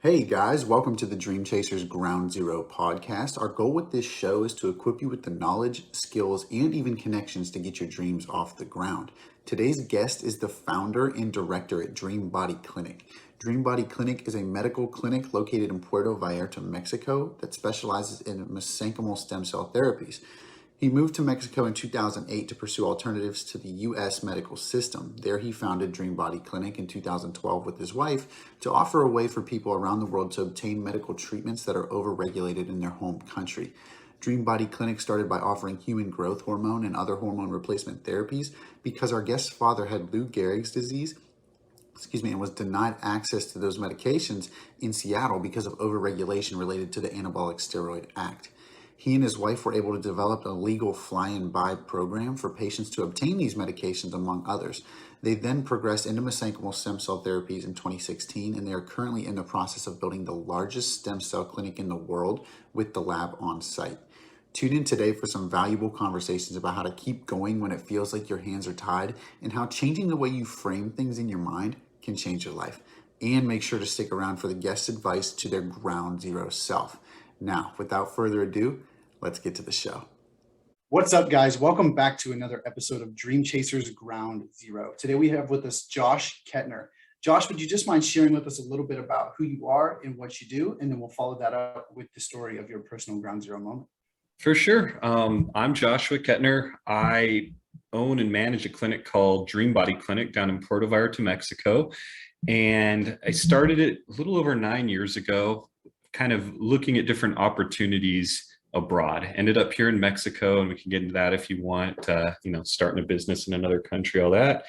Hey guys, welcome to the Dream Chasers Ground Zero podcast. Our goal with this show is to equip you with the knowledge, skills, and even connections to get your dreams off the ground. Today's guest is the founder and director at Dream Body Clinic. Dream Body Clinic is a medical clinic located in Puerto Vallarta, Mexico that specializes in mesenchymal stem cell therapies. He moved to Mexico in 2008 to pursue alternatives to the U.S. medical system. There he founded Dream Body Clinic in 2012 with his wife to offer a way for people around the world to obtain medical treatments that are overregulated in their home country. Dream Body Clinic started by offering human growth hormone and other hormone replacement therapies because our guest's father had Lou Gehrig's disease, and was denied access to those medications in Seattle because of overregulation related to the Anabolic Steroid Act. He and his wife were able to develop a legal fly-and-buy program for patients to obtain these medications, among others. They then progressed into mesenchymal stem cell therapies in 2016, and they are currently in the process of building the largest stem cell clinic in the world with the lab on site. Tune in today for some valuable conversations about how to keep going when it feels like your hands are tied and how changing the way you frame things in your mind can change your life. And make sure to stick around for the guest's advice to their ground zero self. Now, without further ado, let's get to the show. What's up, guys? Welcome back to another episode of Dream Chasers Ground Zero. Today we have with us Josh Ketner. Josh, would you just mind sharing with us a little bit about who you are and what you do? And then we'll follow that up with the story of your personal ground zero moment. For sure. I'm Joshua Ketner. I own and manage a clinic called Dream Body Clinic down in Puerto Vallarta, Mexico. And I started it a little over 9 years ago, kind of looking at different opportunities abroad. Ended up here in Mexico, and we can get into that if you want, starting a business in another country, all that.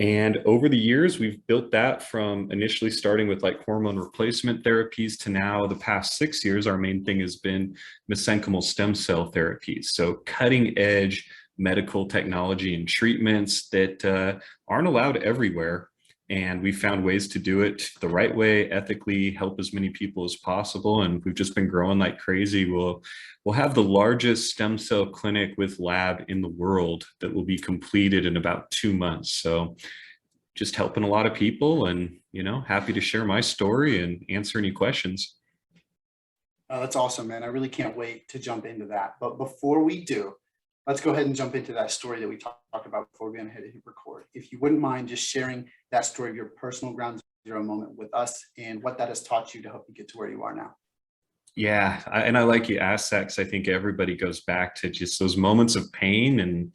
And over the years, we've built that from initially starting with like hormone replacement therapies to now the past 6 years, our main thing has been mesenchymal stem cell therapies. So cutting edge medical technology and treatments that aren't allowed everywhere. And we found ways to do it the right way, ethically, help as many people as possible. And we've just been growing like crazy. We'll have the largest stem cell clinic with lab in the world that will be completed in about 2 months. So just helping a lot of people, and, happy to share my story and answer any questions. Oh, that's awesome, man. I really can't wait to jump into that. But before we do, let's go ahead and jump into that story that we talked about before we went ahead and hit record. If you wouldn't mind just sharing that story of your personal ground zero moment with us and what that has taught you to help you get to where you are now. Yeah, and I like you asked that because I think everybody goes back to just those moments of pain and,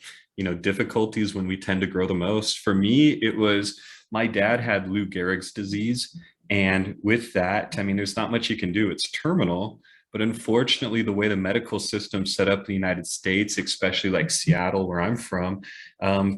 difficulties when we tend to grow the most. For me, it was my dad had Lou Gehrig's disease. And with that, there's not much you can do. It's terminal. But unfortunately, the way the medical system set up in the United States, especially like Seattle, where I'm from,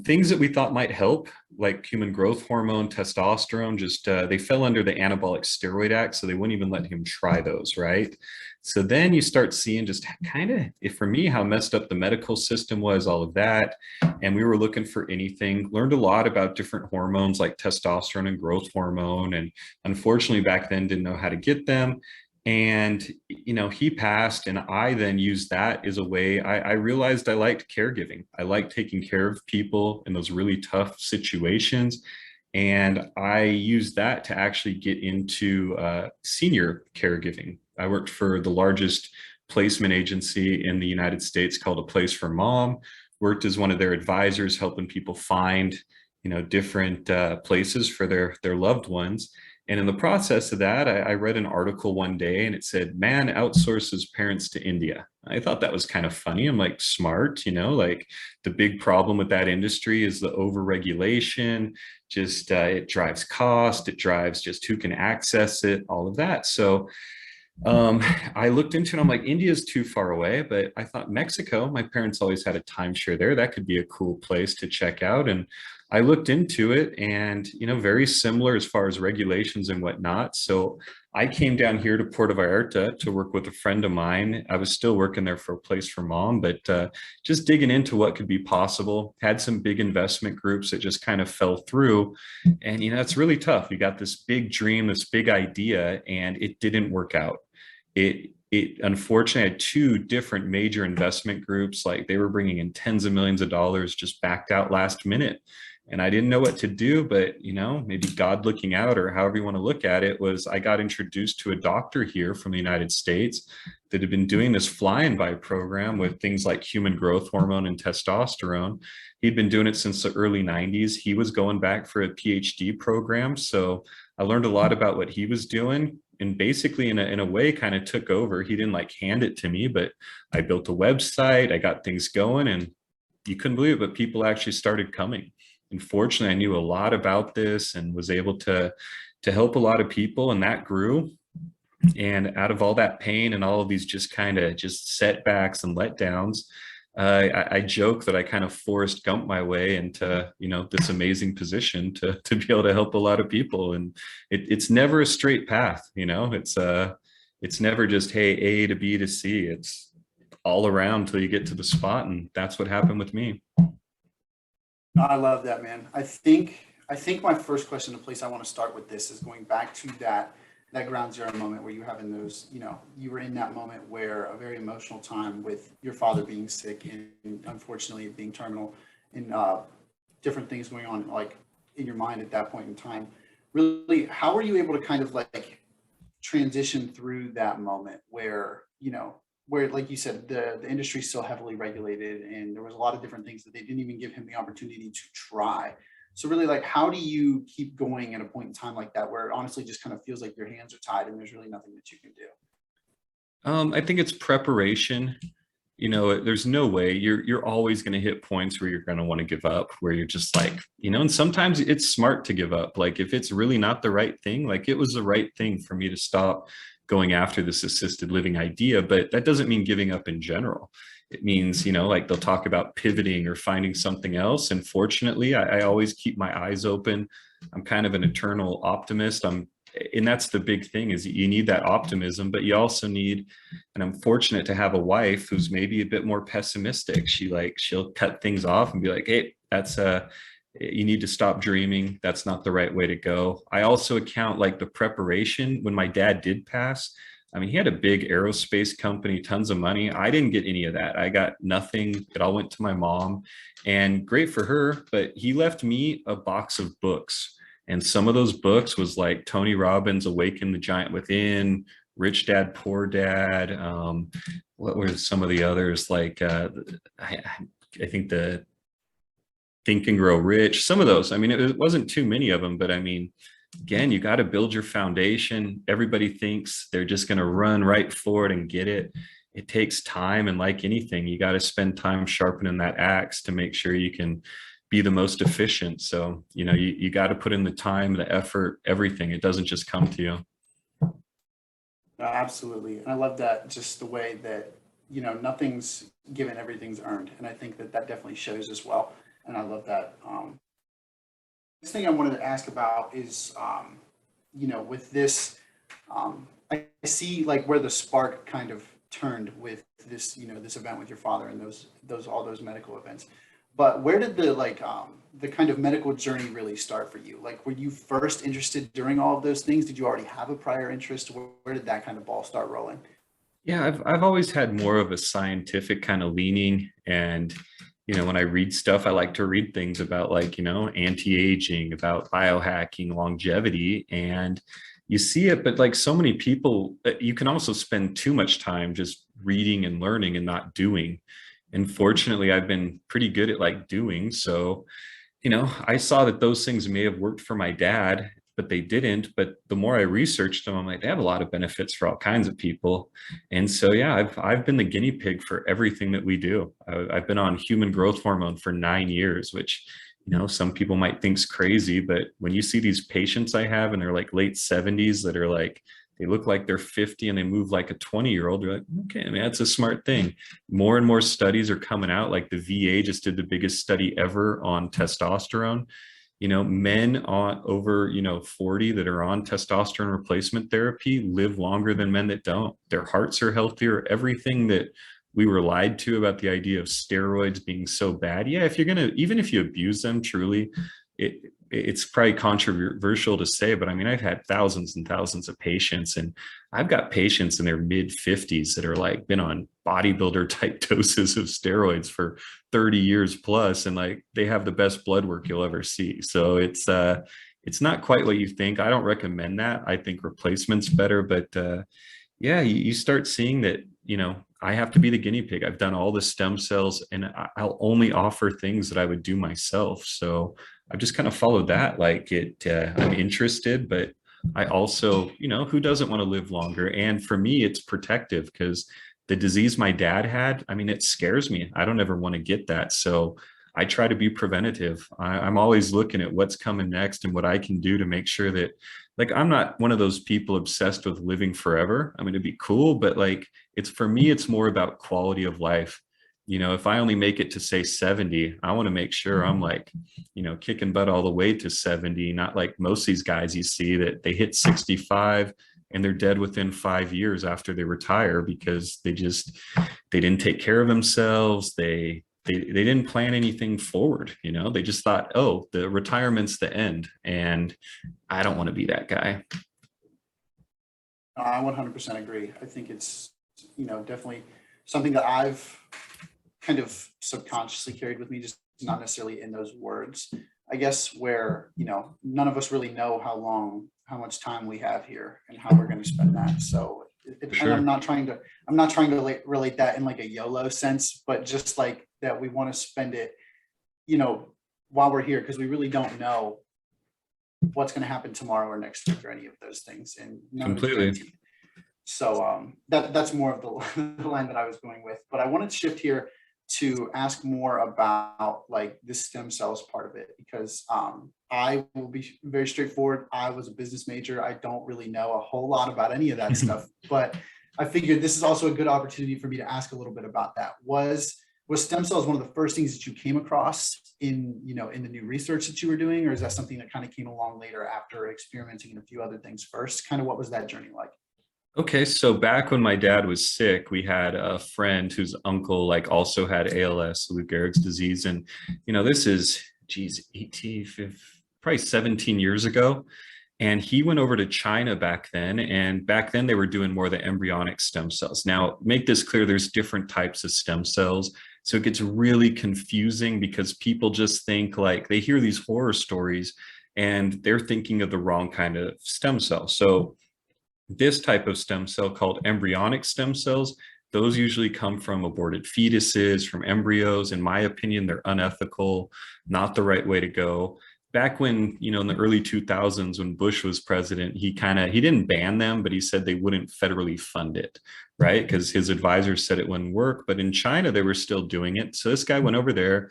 things that we thought might help, like human growth hormone, testosterone, they fell under the Anabolic Steroid Act. So they wouldn't even let him try those, right? So then you start seeing just kind of, for me, how messed up the medical system was, all of that. And we were looking for anything, learned a lot about different hormones like testosterone and growth hormone. And unfortunately, back then didn't know how to get them. And, he passed, and I then used that as a way. I realized I liked caregiving. I liked taking care of people in those really tough situations. And I used that to actually get into senior caregiving. I worked for the largest placement agency in the United States called A Place for Mom, worked as one of their advisors, helping people find, different places for their loved ones. And in the process of that, I read an article one day and it said, man outsources parents to India. I thought that was kind of funny. I'm like, smart, like the big problem with that industry is the overregulation, it drives cost, it drives just who can access it, all of that. So I looked into it. I'm like, India is too far away, but I thought Mexico, my parents always had a timeshare there. That could be a cool place to check out. And I looked into it and, very similar as far as regulations and whatnot. So I came down here to Puerto Vallarta to work with a friend of mine. I was still working there for A Place for Mom, but just digging into what could be possible. Had some big investment groups that just kind of fell through. And, it's really tough. You got this big dream, this big idea, and it didn't work out. It unfortunately had two different major investment groups, like they were bringing in tens of millions of dollars, just backed out last minute. and I didn't know what to do, but maybe God looking out, or however you want to look at it, was I got introduced to a doctor here from the United States that had been doing this fly-in by program with things like human growth hormone and testosterone. He'd been doing it since the early 90s. He was going back for a PhD program. So I learned a lot about what he was doing, and basically in a way kind of took over. He didn't like hand it to me, but I built a website, I got things going, and you couldn't believe it, but people actually started coming. And fortunately, I knew a lot about this and was able to help a lot of people, and that grew. And out of all that pain and all of these just kind of just setbacks and letdowns, I joke that I kind of Forrest Gump my way into this amazing position to be able to help a lot of people. And it's never a straight path. It's never just, hey, A to B to C. It's all around till you get to the spot, and that's what happened with me. I love that, man. I think my first question, the place I want to start with this, is going back to that ground zero moment where you having those, you were in that moment where a very emotional time with your father being sick and unfortunately being terminal, and different things going on like in your mind at that point in time. Really, how were you able to kind of like transition through that moment where, where, like you said, the industry is so heavily regulated and there was a lot of different things that they didn't even give him the opportunity to try. So really, like, how do you keep going at a point in time like that where it honestly just kind of feels like your hands are tied and there's really nothing that you can do? I think it's preparation. There's no way you're always going to hit points where you're going to want to give up, where you're just like, and sometimes it's smart to give up. Like if it's really not the right thing, like it was the right thing for me to stop going after this assisted living idea, but that doesn't mean giving up in general. It means, like they'll talk about pivoting or finding something else. And fortunately, I always keep my eyes open. I'm kind of an eternal optimist. And that's the big thing, is you need that optimism, but you also need, and I'm fortunate to have a wife who's maybe a bit more pessimistic. She'll cut things off and be like, hey, you need to stop dreaming. That's not the right way to go. I also account like the preparation. When my dad did pass, I mean, he had a big aerospace company, tons of money. I didn't get any of that. I got nothing. It all went to my mom, and great for her, but he left me a box of books. And some of those books was like Tony Robbins' Awaken the Giant Within, Rich Dad, Poor Dad. What were some of the others? Like, I think the Think and Grow Rich, some of those. I mean, it wasn't too many of them, but I mean, again, you got to build your foundation. Everybody thinks they're just going to run right for it and get it. It takes time. And like anything, you got to spend time sharpening that axe to make sure you can be the most efficient. So, you got to put in the time, the effort, everything. It doesn't just come to you. No, absolutely. And I love that, just the way that, nothing's given, everything's earned. And I think that definitely shows as well. And I love that. Next thing I wanted to ask about is, with this, I see like where the spark kind of turned with this, this event with your father and all those medical events. But where did the kind of medical journey really start for you? Like, were you first interested during all of those things? Did you already have a prior interest? Where did that kind of ball start rolling? Yeah, I've always had more of a scientific kind of leaning. And when I read stuff, I like to read things about like, anti-aging, about biohacking, longevity, and you see it. But like so many people, you can also spend too much time just reading and learning and not doing. And fortunately, I've been pretty good at like doing. So, I saw that those things may have worked for my dad, but they didn't. But the more I researched them, I'm like, they have a lot of benefits for all kinds of people. And so, yeah, I've been the guinea pig for everything that we do. I've been on human growth hormone for 9 years, which, some people might think's crazy. But when you see these patients I have and they're like late 70s that are like, they look like they're 50 and they move like a 20-year-old, you're like, okay, man, that's a smart thing. More and more studies are coming out. Like the VA just did the biggest study ever on testosterone. Men on over, 40 that are on testosterone replacement therapy live longer than men that don't. Their hearts are healthier. Everything that we were lied to about the idea of steroids being so bad. Yeah, even if you abuse them truly, it's probably controversial to say, but I mean, I've had thousands and thousands of patients, and I've got patients in their mid 50s that are like been on bodybuilder type doses of steroids for 30 years plus, and like they have the best blood work you'll ever see. So it's not quite what you think. I don't recommend that. I think replacement's better, but yeah, you start seeing that, I have to be the guinea pig. I've done all the stem cells, and I'll only offer things that I would do myself. So I've just kind of followed that. Like I'm interested, but I also, who doesn't want to live longer? And for me, it's protective, because the disease my dad had, I mean, it scares me. I don't ever want to get that. So I try to be preventative. I'm always looking at what's coming next and what I can do to make sure that, like, I'm not one of those people obsessed with living forever. I mean, it'd be cool, but like, for me, it's more about quality of life. If I only make it to say 70, I want to make sure I'm like, kicking butt all the way to 70, not like most of these guys you see that they hit 65 and they're dead within 5 years after they retire, because they didn't take care of themselves. They didn't plan anything forward. They just thought, oh, the retirement's the end. And I don't want to be that guy. I 100% agree. I think it's, definitely something that I've kind of subconsciously carried with me, just not necessarily in those words, I guess, where, none of us really know how much time we have here and how we're going to spend that. So Sure. and I'm not trying to relate that in like a YOLO sense, but just like that we want to spend it, while we're here, because we really don't know what's going to happen tomorrow or next week or any of those things. And Completely. So that's more of the line that I was going with. But I wanted to shift here to ask more about like the stem cells part of it, because I will be very straightforward. I was a business major. I don't really know a whole lot about any of that stuff, but I figured this is also a good opportunity for me to ask a little bit about that. Was stem cells one of the first things that you came across in the new research that you were doing, or is that something that kind of came along later after experimenting in a few other things first? Kind of what was that journey like? Okay, so back when my dad was sick, we had a friend whose uncle like also had ALS, Lou Gehrig's disease, and this is 18, probably 17 years ago. And he went over to China back then, and back then they were doing more of the embryonic stem cells. Now, make this clear, there's different types of stem cells. So it gets really confusing, because people just think, like, they hear these horror stories and they're thinking of the wrong kind of stem cell. So this type of stem cell, called embryonic stem cells, those usually come from aborted fetuses, from embryos. In my opinion, they're unethical, not the right way to go. Back when, in the early 2000s, when Bush was president, he didn't ban them, but he said they wouldn't federally fund it, right? Because his advisors said it wouldn't work. But in China, they were still doing it. So this guy went over there,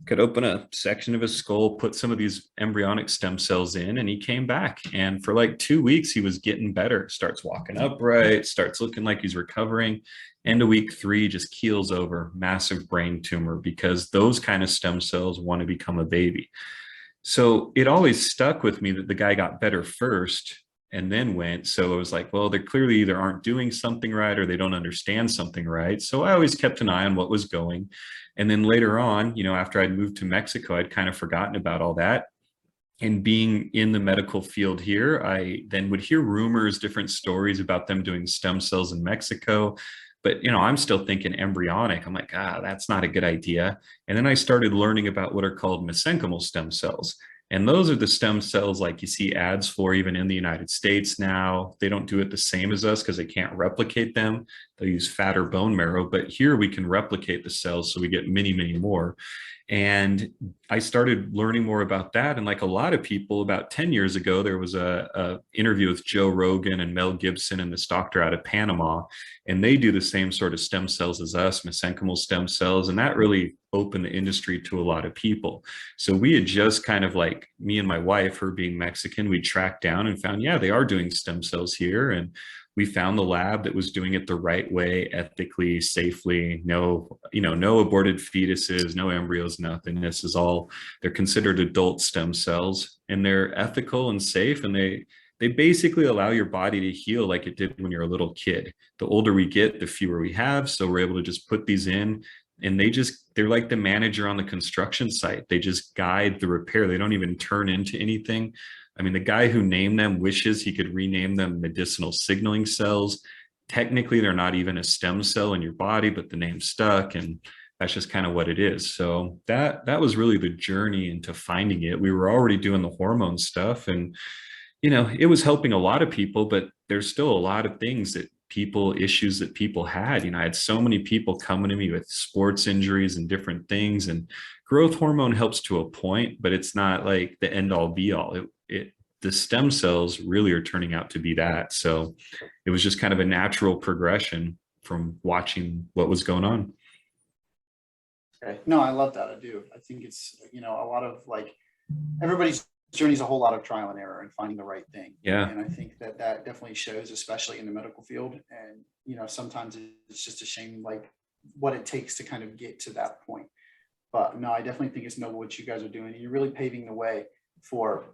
could open a section of his skull, put some of these embryonic stem cells in, and he came back. And for like 2 weeks, he was getting better, starts walking upright, starts looking like he's recovering. End of week 3, just keels over, massive brain tumor, because those kind of stem cells want to become a baby. So it always stuck with me that the guy got better first and then went. So it was like, well, they clearly either aren't doing something right or they don't understand something right. So I always kept an eye on what was going. And then later on, after I'd moved to Mexico, I'd kind of forgotten about all that. And being in the medical field here, I then would hear rumors, different stories about them doing stem cells in Mexico. But, I'm still thinking embryonic. I'm like, that's not a good idea. And then I started learning about what are called mesenchymal stem cells. And those are the stem cells like you see ads for even in the United States now. They don't do it the same as us because they can't replicate them. They use fat or bone marrow. But here we can replicate the cells, so we get many, many more. And I started learning more about that. And like a lot of people, about 10 years ago, there was a interview with Joe Rogan and Mel Gibson and this doctor out of Panama. And they do the same sort of stem cells as us, mesenchymal stem cells. And that really opened the industry to a lot of people. So we had just kind of, like, me and my wife, her being Mexican, we tracked down and found, yeah, they are doing stem cells here. And we found the lab that was doing it the right way, ethically, safely, no aborted fetuses, no embryos, nothing. This is all, they're considered adult stem cells, and they're ethical and safe. And they basically allow your body to heal like it did when you're a little kid. The older we get, the fewer we have. So we're able to just put these in. and they're like the manager on the construction site. They just guide the repair. They don't even turn into anything. I mean, the guy who named them wishes he could rename them medicinal signaling cells. Technically, they're not even a stem cell in your body, but the name stuck, and that's just kind of what it is. So that was really the journey into finding it. We were already doing the hormone stuff, and it was helping a lot of people, but there's still a lot of issues that people had. I had so many people coming to me with sports injuries and different things, and growth hormone helps to a point, but it's not like the end all be all. The stem cells really are turning out to be that. So it was just kind of a natural progression from watching what was going on. Okay. No, I love that. I do. I think it's, a lot of everybody's journey is a whole lot of trial and error and finding the right thing. Yeah. And I think that definitely shows, especially in the medical field. And, sometimes it's just a shame, what it takes to kind of get to that point. But no, I definitely think it's noble what you guys are doing. You're really paving the way for,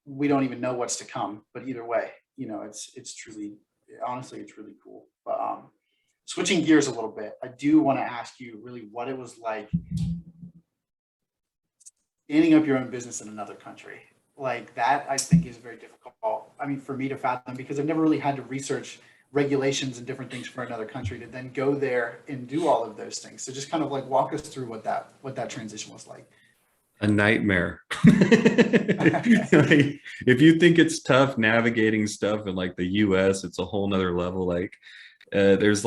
we don't even know what's to come, but either way, it's truly, honestly, it's really cool. But switching gears a little bit, I do want to ask you really what it was like standing up your own business in another country. Like that, I think is very difficult. I mean, for me to fathom, because I've never really had to research regulations and different things for another country to then go there and do all of those things. So just kind of walk us through what that transition was like. A nightmare. If you think it's tough navigating stuff in the US, it's a whole nother level. There's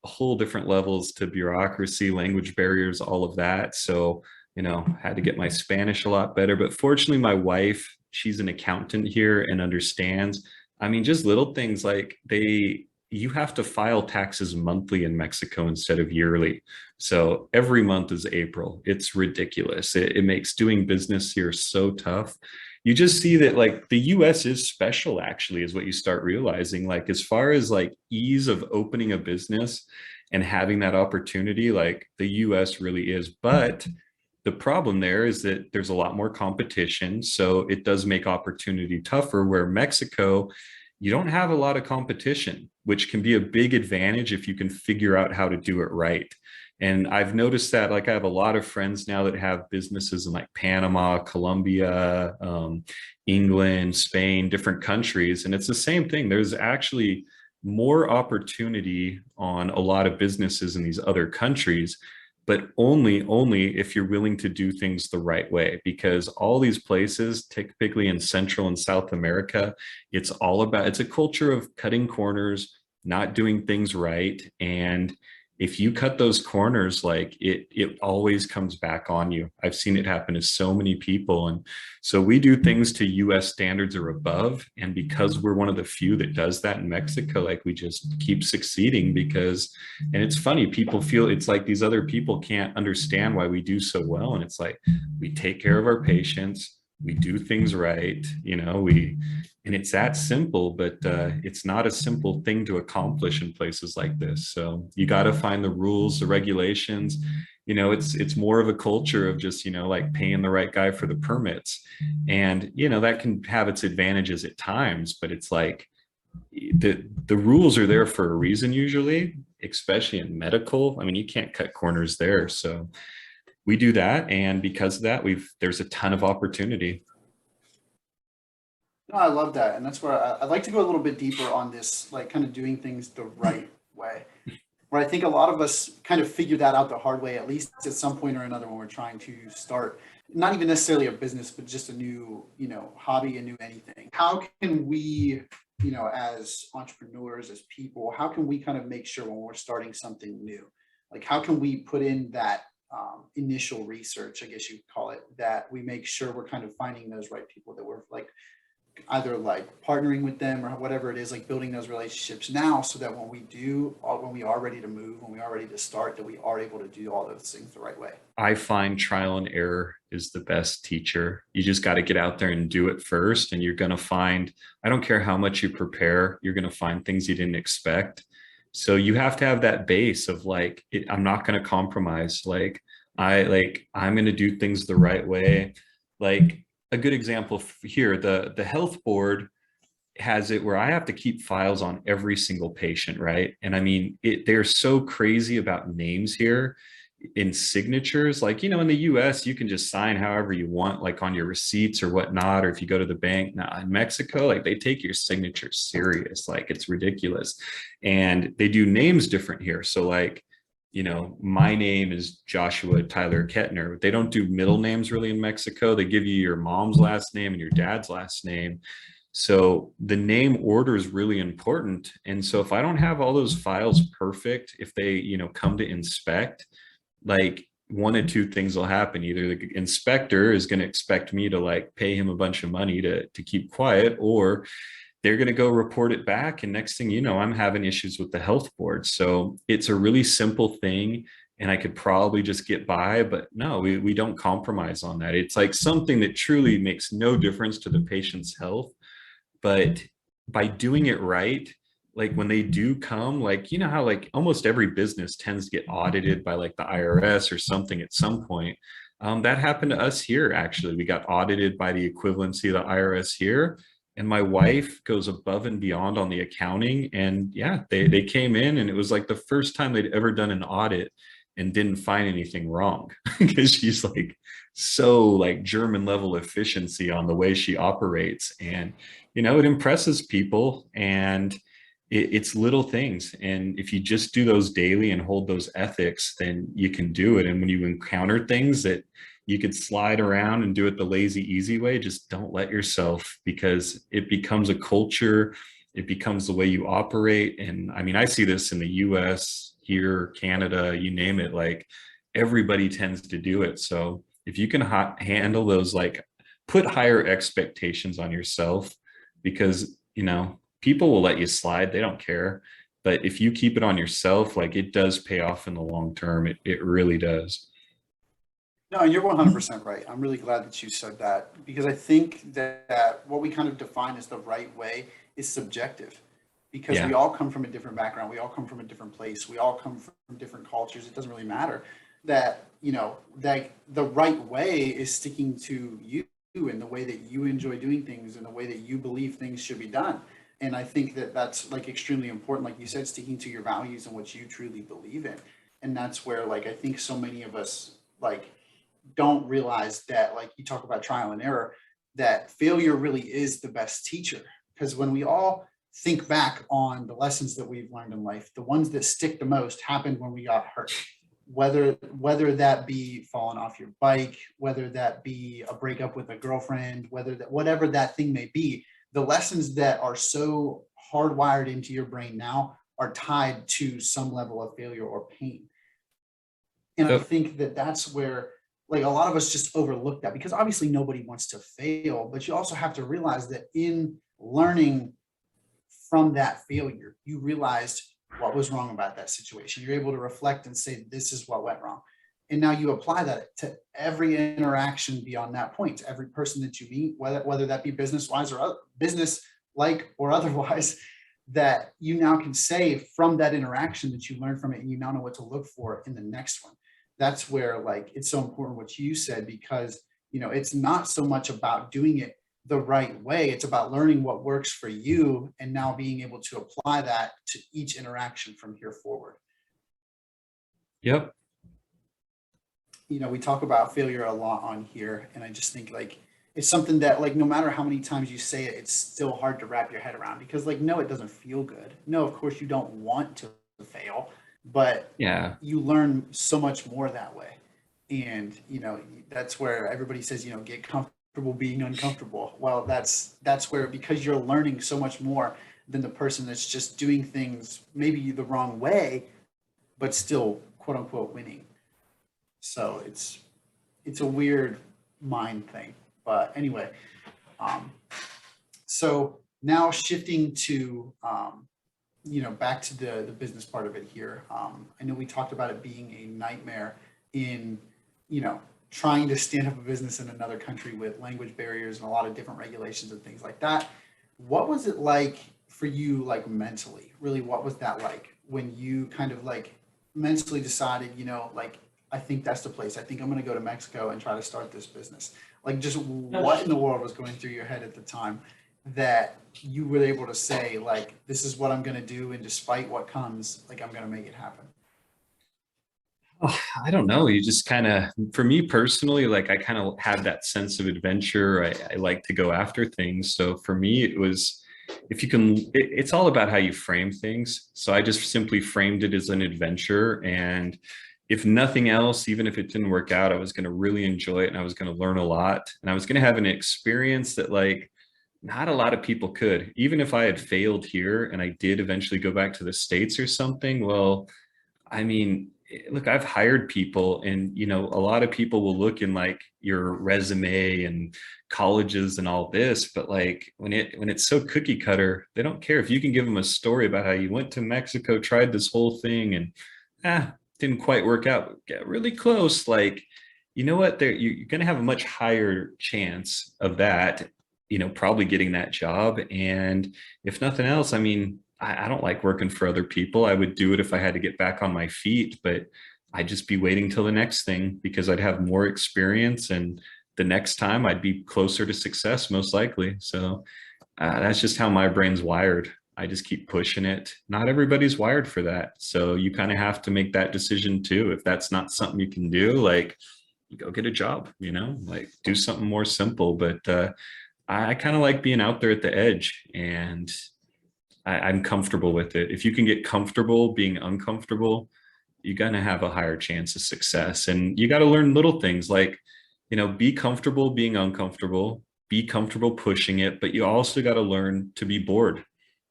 whole different levels to bureaucracy, language barriers, all of that. So had to get my Spanish a lot better. But fortunately, my wife, she's an accountant here and understands. I mean, just little things you have to file taxes monthly in Mexico instead of yearly. So every month is April. It's ridiculous. It makes doing business here so tough. You just see that the US is special, actually, is what you start realizing. As far as ease of opening a business and having that opportunity, the US really is. But the problem there is that there's a lot more competition. So it does make opportunity tougher, where Mexico, you don't have a lot of competition, which can be a big advantage if you can figure out how to do it right. And I've noticed that I have a lot of friends now that have businesses in Panama, Colombia, England, Spain, different countries. And it's the same thing. There's actually more opportunity on a lot of businesses in these other countries, but only if you're willing to do things the right way. Because all these places, typically in Central and South America, it's a culture of cutting corners, not doing things right. And if you cut those corners, it always comes back on you. I've seen it happen to so many people. And so we do things to US standards or above. And because we're one of the few that does that in Mexico, we just keep succeeding and it's funny, people feel it's these other people can't understand why we do so well. And it's we take care of our patients, we do things right, and it's that simple, but it's not a simple thing to accomplish in places like this. So you got to find the rules, the regulations. It's more of a culture of just, paying the right guy for the permits. And, that can have its advantages at times, but it's the rules are there for a reason, usually, especially in medical. I mean, you can't cut corners there. So we do that. And because of that, there's a ton of opportunity. No, I love that. And that's where I'd like to go a little bit deeper on this, kind of doing things the right way. Where I think a lot of us kind of figure that out the hard way, at least at some point or another, when we're trying to start, not even necessarily a business, but just a new, hobby, a new anything. How can we, as entrepreneurs, as people, how can we kind of make sure when we're starting something new, how can we put in that initial research, I guess you'd call it, that we make sure we're kind of finding those right people, that we're either partnering with them or whatever it is, building those relationships now, so that when we are ready to move, when we are ready to start, that we are able to do all those things the right way. I find trial and error is the best teacher. You just got to get out there and do it first. And you're going to find, I don't care how much you prepare, you're going to find things you didn't expect. So you have to have that base of I'm not going to compromise. I'm going to do things the right way. A good example here, the health board has it where I have to keep files on every single patient, right? And I mean, they're so crazy about names here. in signatures. Like, in the US, you can just sign however you want, like on your receipts or whatnot, or if you go to the bank. Now in Mexico, like they take your signature serious, like it's ridiculous. And they do names different here. So like, my name is Joshua Tyler Ketner. They don't do middle names really in Mexico. They give you your mom's last name and your dad's last name. So the name order is really important. And so if I don't have all those files perfect, if they, come to inspect, like one of two things will happen. Either the inspector is going to expect me to like pay him a bunch of money to keep quiet, or they're going to go report it back. And next thing you know, I'm having issues with the health board. So it's a really simple thing. And I could probably just get by, but no, we don't compromise on that. It's like something that truly makes no difference to the patient's health. But by doing it right, like when they do come, like, how like almost every business tends to get audited by like the IRS or something at some point. That happened to us here. Actually, we got audited by the equivalency of the IRS here. And my wife goes above and beyond on the accounting. And yeah, they came in, and it was like the first time they'd ever done an audit and didn't find anything wrong, because she's like so like German level efficiency on the way she operates. And it impresses people. And it's little things. And if you just do those daily and hold those ethics, then you can do it. And when you encounter things that you could slide around and do it the lazy, easy way, just don't let yourself, because it becomes a culture. It becomes the way you operate. And I mean, I see this in the US, here, Canada, you name it, like everybody tends to do it. So if you can handle those, like put higher expectations on yourself, because, people will let you slide. They don't care. But if you keep it on yourself, like it does pay off in the long term. It really does. No, you're 100% right. I'm really glad that you said that, because I think that what we kind of define as the right way is subjective, because we Yeah. all come from a different background. We all come from a different place. We all come from different cultures. It doesn't really matter that, that the right way is sticking to you and the way that you enjoy doing things and the way that you believe things should be done. And I think that that's like extremely important. Like you said, sticking to your values and what you truly believe in. And that's where like I think so many of us like don't realize that, like you talk about trial and error, that failure really is the best teacher. Because when we all think back on the lessons that we've learned in life, the ones that stick the most happened when we got hurt. Whether that be falling off your bike, whether that be a breakup with a girlfriend, whatever that thing may be, the lessons that are so hardwired into your brain now are tied to some level of failure or pain. And I Yep. think that that's where like a lot of us just overlook that, because obviously nobody wants to fail, but you also have to realize that in learning from that failure, you realized what was wrong about that situation. You're able to reflect and say, this is what went wrong. And now you apply that to every interaction beyond that point, to every person that you meet, whether that be business wise or business like or otherwise, that you now can say from that interaction that you learned from it, and you now know what to look for in the next one. That's where like it's so important what you said, because it's not so much about doing it the right way. It's about learning what works for you and now being able to apply that to each interaction from here forward. Yep. We talk about failure a lot on here, and I just think like it's something that like no matter how many times you say it, it's still hard to wrap your head around, because like no, it doesn't feel good. No, of course you don't want to fail, but Yeah. you learn so much more that way. And that's where everybody says get comfortable being uncomfortable. Well, that's where, because you're learning so much more than the person that's just doing things maybe the wrong way but still quote unquote winning. So it's a weird mind thing. But anyway, um, so now shifting to back to the business part of it here. I know we talked about it being a nightmare in trying to stand up a business in another country with language barriers and a lot of different regulations and things like that. What was it like for you, like mentally? Really, what was that like when you kind of like mentally decided, like I think that's the place. I think I'm going to go to Mexico and try to start this business. Like, just what in the world was going through your head at the time that you were able to say, like, this is what I'm going to do, and despite what comes, like, I'm going to make it happen? Oh, I don't know. You just kind of, for me personally, like I kind of have that sense of adventure. I like to go after things. So for me, it was, if you can, it's all about how you frame things. So I just simply framed it as an adventure. And if nothing else, even if it didn't work out, I was going to really enjoy it and I was going to learn a lot. And I was going to have an experience that, like, not a lot of people could. Even if I had failed here and I did eventually go back to the States or something, well, I mean, look, I've hired people, and a lot of people will look in like your resume and colleges and all this, but like when it's so cookie cutter, they don't care if you can give them a story about how you went to Mexico, tried this whole thing, and didn't quite work out, get really close. Like, you know what? You're going to have a much higher chance of that, probably getting that job. And if nothing else, I mean, I don't like working for other people. I would do it if I had to get back on my feet, but I'd just be waiting till the next thing because I'd have more experience, and the next time I'd be closer to success, most likely. So that's just how my brain's wired. I just keep pushing it. Not everybody's wired for that. So you kind of have to make that decision too. If that's not something you can do, like, go get a job, like do something more simple. But I kind of like being out there at the edge, and I'm comfortable with it. If you can get comfortable being uncomfortable, you're going to have a higher chance of success. And you got to learn little things like, be comfortable being uncomfortable, be comfortable pushing it, but you also got to learn to be bored.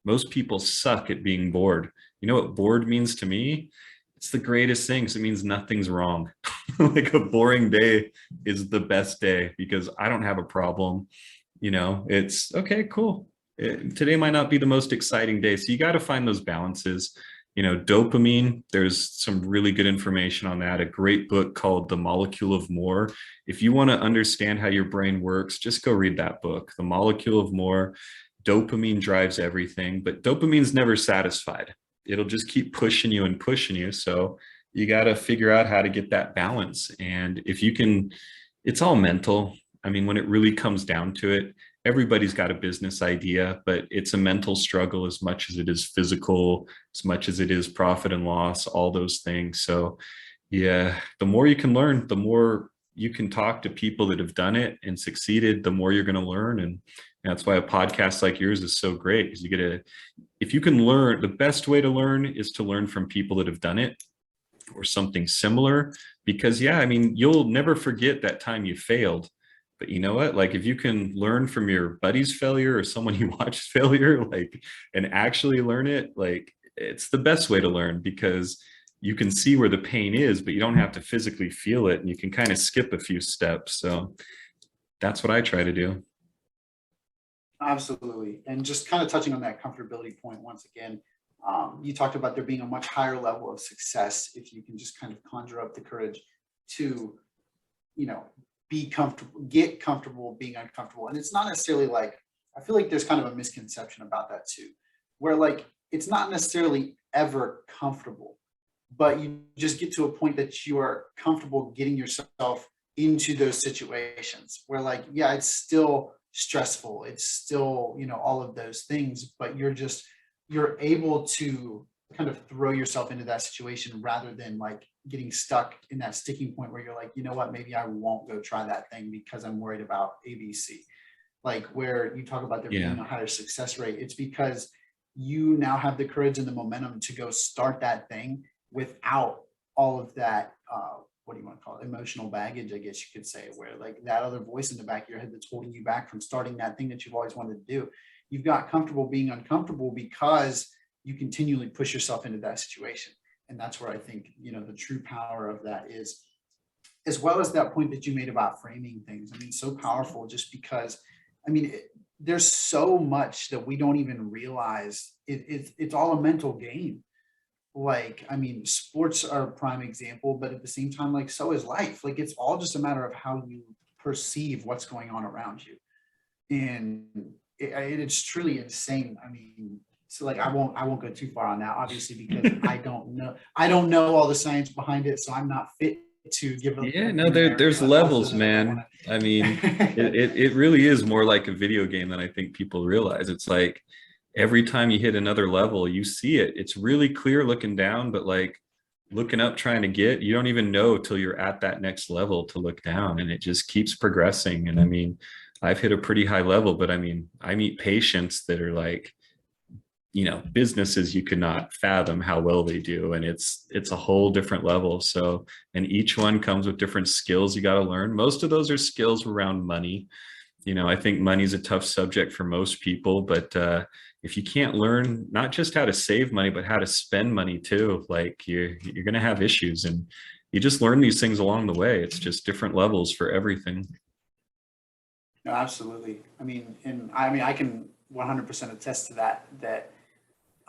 Most people suck at being bored. You know what bored means to me? It's the greatest thing. So it means nothing's wrong. Like a boring day is the best day because I don't have a problem. It's okay, cool. Today might not be the most exciting day. So you got to find those balances. Dopamine, there's some really good information on that. A great book called The Molecule of More. If you want to understand how your brain works, just go read that book, The Molecule of More. Dopamine drives everything, but dopamine's never satisfied. It'll just keep pushing you and pushing you. So you got to figure out how to get that balance. And if you can, it's all mental. I mean, when it really comes down to it, everybody's got a business idea, but it's a mental struggle as much as it is physical, as much as it is profit and loss, all those things. So yeah, the more you can learn, the more you can talk to people that have done it and succeeded, the more you're going to learn. And that's why a podcast like yours is so great, because if you can learn, the best way to learn is to learn from people that have done it or something similar. Because yeah, I mean, you'll never forget that time you failed. But you know what? Like, if you can learn from your buddy's failure or someone you watched failure, like, and actually learn it, like, it's the best way to learn because you can see where the pain is, but you don't have to physically feel it, and you can kind of skip a few steps. So that's what I try to do. Absolutely. And just kind of touching on that comfortability point once again, you talked about there being a much higher level of success if you can just kind of conjure up the courage to, be comfortable, get comfortable being uncomfortable. And it's not necessarily like, I feel like there's kind of a misconception about that too, where like, it's not necessarily ever comfortable, but you just get to a point that you are comfortable getting yourself into those situations where like, yeah, it's still stressful. It's still, all of those things, but you're able to kind of throw yourself into that situation rather than like getting stuck in that sticking point where you're like, you know what, maybe I won't go try that thing because I'm worried about ABC. Like where you talk about there being a higher success rate, it's because you now have the courage and the momentum to go start that thing without all of that, what do you want to call it? Emotional baggage, I guess you could say, where like that other voice in the back of your head that's holding you back from starting that thing that you've always wanted to do. You've got comfortable being uncomfortable because you continually push yourself into that situation. And that's where I think, the true power of that is, as well as that point that you made about framing things. I mean, so powerful just because, there's so much that we don't even realize. It's all a mental game. Like, sports are a prime example, but at the same time, like, so is life. Like, it's all just a matter of how you perceive what's going on around you. And it's truly insane. So like, I won't go too far on that, obviously, because I don't know all the science behind it. So I'm not fit to give it. Yeah, no, there's levels, man. It really is more like a video game than I think people realize. It's like every time you hit another level, you see it. It's really clear looking down, but like looking up trying to get, you don't even know till you're at that next level to look down, and it just keeps progressing. And I mean, I've hit a pretty high level, but I mean, I meet patients that are like, businesses you could not fathom how well they do, and it's a whole different level. So, and each one comes with different skills you got to learn. Most of those are skills around money. I think money is a tough subject for most people, but if you can't learn not just how to save money, but how to spend money too, like you're going to have issues. And you just learn these things along the way. It's just different levels for everything. No, absolutely. I mean, I can 100% attest to that,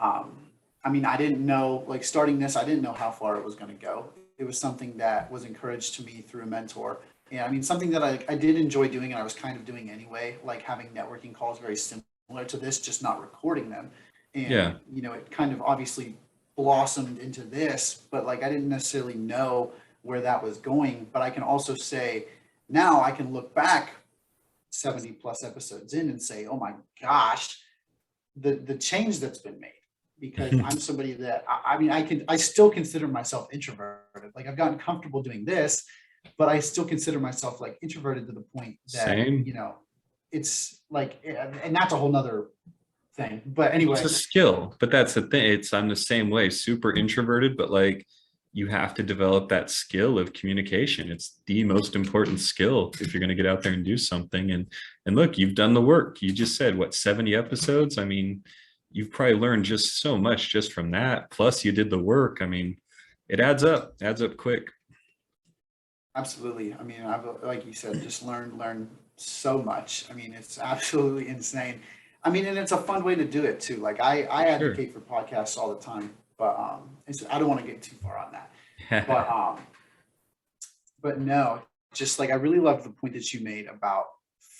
I mean, I didn't know, like, starting this, I didn't know how far it was going to go. It was something that was encouraged to me through a mentor. And I mean, something that I did enjoy doing, and I was kind of doing anyway, like having networking calls very similar to this, just not recording them. And, Yeah. it kind of obviously blossomed into this, but like, I didn't necessarily know where that was going. But I can also say now I can look back 70 plus episodes in and say, oh my gosh, the change that's been made, because I'm somebody that I mean, I still consider myself introverted. Like, I've gotten comfortable doing this, but I still consider myself like introverted to the point that, Same. it's like, and that's a whole nother thing. But It's anyway, a skill, but that's the thing. I'm the same way, super introverted, but like you have to develop that skill of communication. It's the most important skill if you're going to get out there and do something. And look, you've done the work. You just said what, 70 episodes? I mean, you've probably learned just so much just from that. Plus you did the work. I mean, it adds up quick. absolutely. I mean, I've, like you said, just learned so much. I mean, it's absolutely insane. I mean, and it's a fun way to do it too. Like, I Sure. advocate for podcasts all the time, but I don't want to get too far on that. But but no, just like, I really love the point that you made about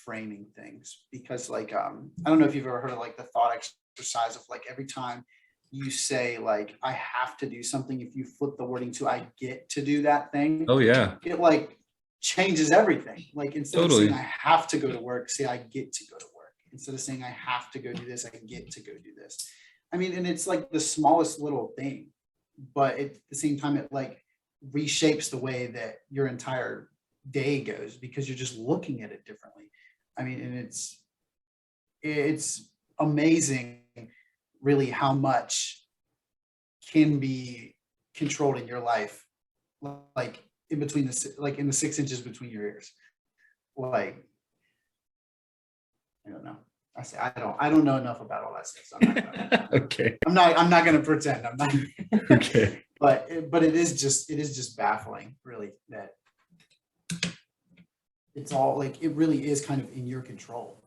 framing things, because like, I don't know if you've ever heard of like the thought exercise of like, every time you say like, I have to do something, if you flip the wording to I get to do that thing, Oh yeah, it like changes everything. Like, instead of saying totally. I have to go to work, say I get to go to work. Instead of saying I have to go do this, I get to go do this. I mean, and it's like the smallest little thing, but at the same time, it like reshapes the way that your entire day goes, because you're just looking at it differently. I mean, and it's amazing really how much can be controlled in your life, like in between like in the 6 inches between your ears. Like, I don't know. I don't know enough about all that stuff. So Okay. I'm not gonna pretend. I'm not. Okay. But it is just baffling, really, that it's all like, it really is kind of in your control.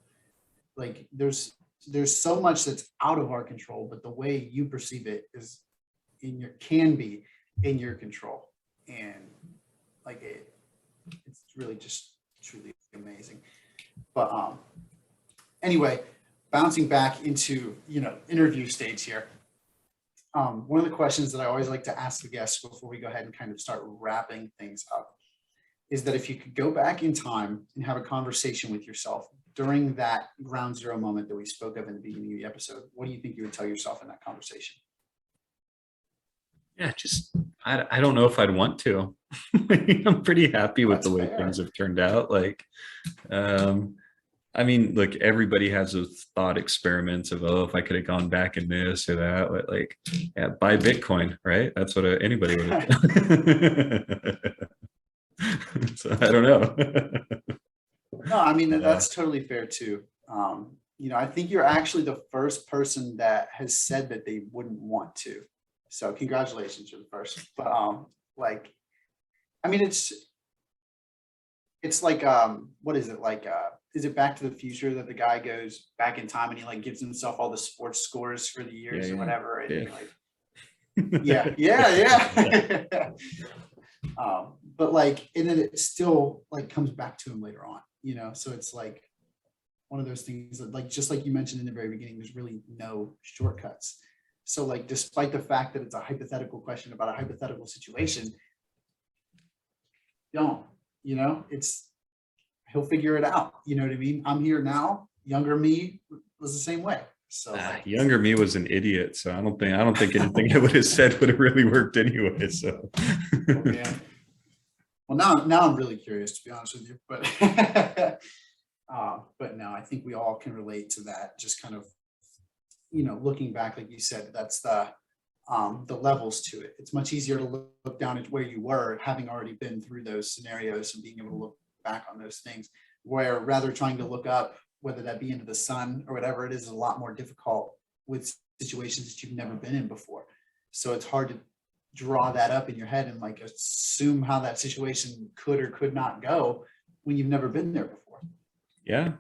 Like, there's so much that's out of our control, but the way you perceive it is can be in your control. And like, it's really just truly amazing. But anyway, bouncing back into, interview stage here. One of the questions that I always like to ask the guests before we go ahead and kind of start wrapping things up is that if you could go back in time and have a conversation with yourself during that ground zero moment that we spoke of in the beginning of the episode, what do you think you would tell yourself in that conversation? Yeah, just I don't know if I'd want to. I'm pretty happy with That's the way things fair. have turned out. Like, um, I mean, look, everybody has those thought experiments of, oh, if I could have gone back in this or that, but like, yeah, buy Bitcoin, right? That's what anybody would have done. So I don't know. No, I mean, Uh, that's totally fair too. I think you're actually the first person that has said that they wouldn't want to. So congratulations, you're the first. But like, I mean, it's like, what is it like? Is it Back to the Future that the guy goes back in time and he like gives himself all the sports scores for the yeah, years or yeah, whatever, and yeah. he like, yeah. But like, and then it still like comes back to him later on, so it's like one of those things that, like, just like you mentioned in the very beginning, there's really no shortcuts. So like, despite the fact that it's a hypothetical question about a hypothetical situation, don't, it's, he'll figure it out. You know what I mean? I'm here now. Younger me was the same way. So like, younger me was an idiot, so I don't think anything I would have said would have really worked anyway. So, oh man. Well, now I'm really curious, to be honest with you, but but no, I think we all can relate to that. Just kind of, looking back, like you said, that's the levels to it. It's much easier to look down at where you were, having already been through those scenarios and being able to look back on those things, where rather trying to look up, whether that be into the sun or whatever it is a lot more difficult with situations that you've never been in before. So it's hard to draw that up in your head and like assume how that situation could or could not go when you've never been there before. yeah.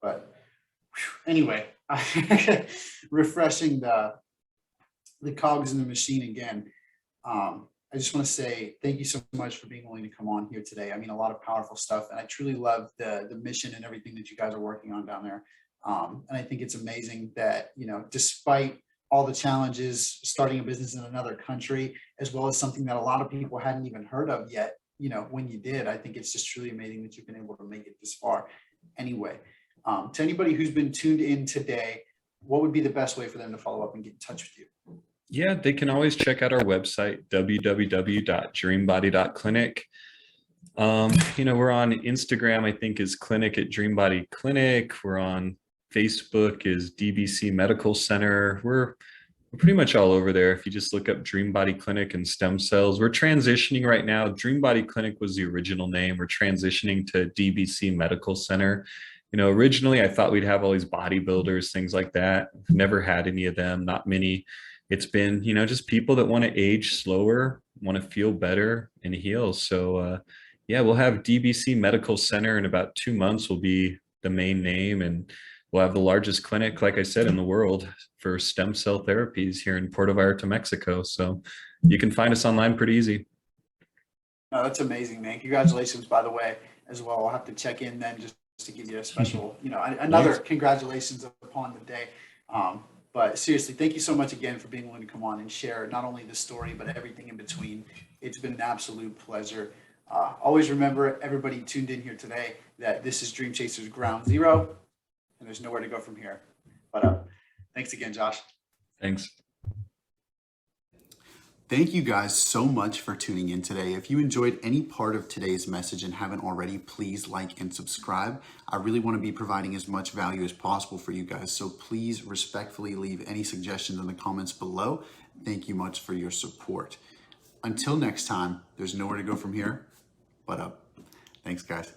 But anyway, refreshing the cogs in the machine again. I just want to say thank you so much for being willing to come on here today. I mean, a lot of powerful stuff, and I truly love the mission and everything that you guys are working on down there. And I think it's amazing that, despite all the challenges starting a business in another country, as well as something that a lot of people hadn't even heard of yet, when you did, I think it's just truly amazing that you've been able to make it this far. Anyway, to anybody who's been tuned in today, what would be the best way for them to follow up and get in touch with you? Yeah, they can always check out our website, www.dreambody.clinic. We're on Instagram, I think is clinic at Dreambody Clinic. We're on Facebook is DBC Medical Center. We're pretty much all over there. If you just look up Dreambody Clinic and stem cells, we're transitioning right now. Dreambody Clinic was the original name. We're transitioning to DBC Medical Center. Originally I thought we'd have all these bodybuilders, things like that. Never had any of them, not many. It's been, just people that want to age slower, want to feel better and heal. So we'll have DBC Medical Center in about 2 months will be the main name, and we'll have the largest clinic, like I said, in the world for stem cell therapies here in Puerto Vallarta, Mexico. So you can find us online pretty easy. No, that's amazing, man. Congratulations, by the way, as well. I'll have to check in then just to give you a special, another congratulations upon the day. But seriously, thank you so much again for being willing to come on and share not only the story, but everything in between. It's been an absolute pleasure. Always remember, everybody tuned in here today, that this is Dream Chasers Ground Zero, and there's nowhere to go from here. But thanks again, Josh. Thanks. Thank you guys so much for tuning in today. If you enjoyed any part of today's message and haven't already, please like and subscribe. I really want to be providing as much value as possible for you guys. So please respectfully leave any suggestions in the comments below. Thank you much for your support. Until next time, there's nowhere to go from here but up. Thanks, guys.